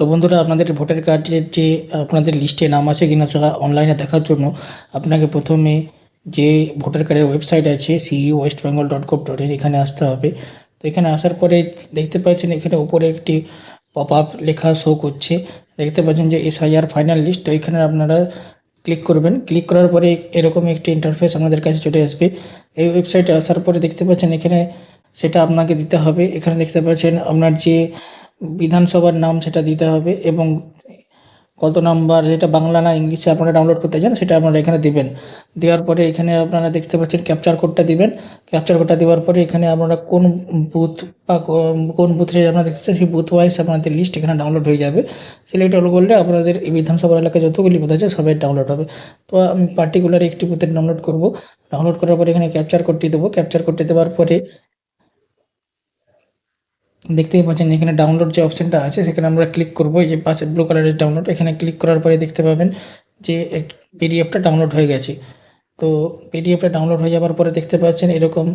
তো বন্ধুরা, আপনাদের ভোটার কার্ডের যে আপনাদের লিস্টে নাম আছে কিনা সেটা অনলাইনে দেখার জন্য আপনাকে প্রথমে যে ভোটার কার্ডের ওয়েবসাইট আছে ce.westbengal.gov.in, এখানে আসতে হবে। তো এখানে আসার পরে দেখতে পাচ্ছেন এখানে উপরে একটি পপ আপ লেখা শো করছে, দেখতে পাচ্ছেন যে SIR ফাইনাল লিস্ট। তো এখানে আপনারা ক্লিক করবেন। ক্লিক করার পরে এরকম একটি ইন্টারফেস আমাদের কাছে চলে আসবে। এই ওয়েবসাইটে আসার পরে দেখতে পাচ্ছেন এখানে সেটা আপনাকে দিতে হবে। এখানে দেখতে পাচ্ছেন আপনার যে বিধানসভার নাম সেটা দিতে হবে এবং কত নাম্বার, যেটা বাংলা না ইংলিশে আপনারা ডাউনলোড করতে চান সেটা আপনারা এখানে দিবেন। দেওয়ার পরে এখানে আপনারা দেখতে পাচ্ছেন ক্যাপচার কোডটা দিবেন। ক্যাপচার কোডটা দেওয়ার পরে এখানে আপনারা কোন বুথ বা কোন বুথে আপনারা দেখতে চান সেই বুথ ওয়াইজ আপনাদের লিস্ট এখানে ডাউনলোড হয়ে যাবে। সিলেক্ট অল করলে আপনাদের এই বিধানসভা এলাকায় যতগুলি বুথ আছে সবাই ডাউনলোড হবে। তো আমি পার্টিকুলার একটি বুথে ডাউনলোড করব। ডাউনলোড করার পরে এখানে ক্যাপচার কোডটি দেবো। ক্যাপচার কোডটি দেওয়ার পরে দেখতেই পাচ্ছেন এখানে ডাউনলোড যে অপশনটা আছে সেখানে আমরা ক্লিক করব। এই যে পাশে ব্লু কালারের ডাউনলোড, এখানে ক্লিক করার পরে দেখতে পাবেন যে পিডিএফটা ডাউনলোড হয়ে গেছে। তো পিডিএফটা ডাউনলোড হয়ে যাওয়ার পরে দেখতে পাচ্ছেন এরকম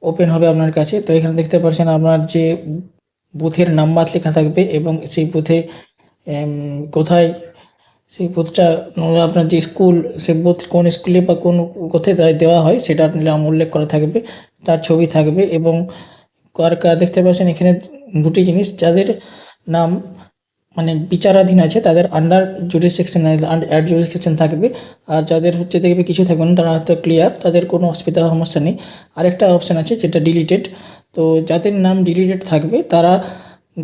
ওপেন হবে আপনার কাছে। তো এখানে দেখতে পাচ্ছেন আপনার যে বুথের নাম্বার লেখা থাকবে এবং সেই বুথে কোথায় সেই বুথটা আপনার যে স্কুল, সে বুথ কোন স্কুলে বা কোন কোথায় দেওয়া হয় সেটা নাম উল্লেখ করা থাকবে, তার ছবি থাকবে এবং দেখতে পাচ্ছেন এখানে দুটি জিনিস, যাদের নাম মানে বিচারাধীন আছে তাদের আন্ডার জুডিসেকশন অ্যাড জুডিসেকশন থাকবে, আর যাদের হচ্ছে দেখবে কিছু থাকবে না তারা হয়তো ক্লিয়ার, তাদের কোনো অসুবিধা সমস্যা নেই। আরেকটা অপশান আছে যেটা ডিলিটেড। তো যাদের নাম ডিলিটেড থাকবে তারা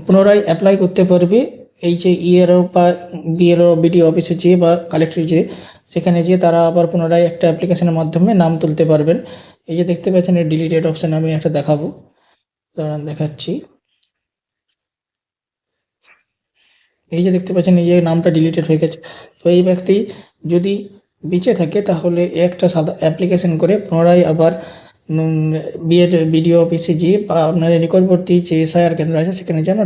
পুনরায় অ্যাপ্লাই করতে পারবে এই যে ইএরও বা বিএলও বিডিও অফিসে যেয়ে বা কালেক্টরে যেয়ে, সেখানে যেয়ে তারা আবার পুনরায় একটা অ্যাপ্লিকেশনের মাধ্যমে নাম তুলতে পারবেন। এই যে দেখতে পাচ্ছেন এই ডিলিটেড অপশান আমি একটা দেখাবো, দাঁড়ান দেখাচ্ছি। এই যে দেখতে পাচ্ছেন এই যে নামটা ডিলিটেড হয়ে গেছে। তো এই ব্যক্তি যদি বেঁচে থাকে তাহলে একটা সাদা অ্যাপ্লিকেশন করে পুনরায় আবার বিডিও অফিসে গিয়ে বা আপনাদের নিকটবর্তী যে SIR কেন্দ্র আছে সেখানে যেন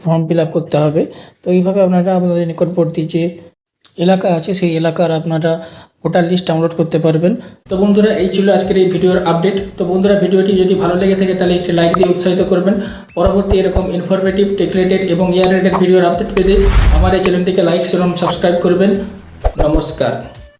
ফর্ম ফিল আপ করতে হবে। তো এইভাবে আপনারা আপনাদের নিকটবর্তী যে এলাকা আছে সেই এলাকার আপনারা ভোটার লিস্ট ডাউনলোড করতে পারবেন। তো বন্ধুরা, এই ছিল আজকের এই ভিডিওর আপডেট। তো বন্ধুরা, ভিডিওটি যদি ভালো লেগে থাকে তাহলে একটি লাইক দিয়ে উৎসাহিত করবেন। পরবর্তী এরকম ইনফরমেটিভ, টেক রিলেটেড এবং ইয়ার রিলেটেড ভিডিওর আপডেট পেতে আমার এই চ্যানেলটিকে লাইক, শেয়ার এবং সাবস্ক্রাইব করবেন। নমস্কার।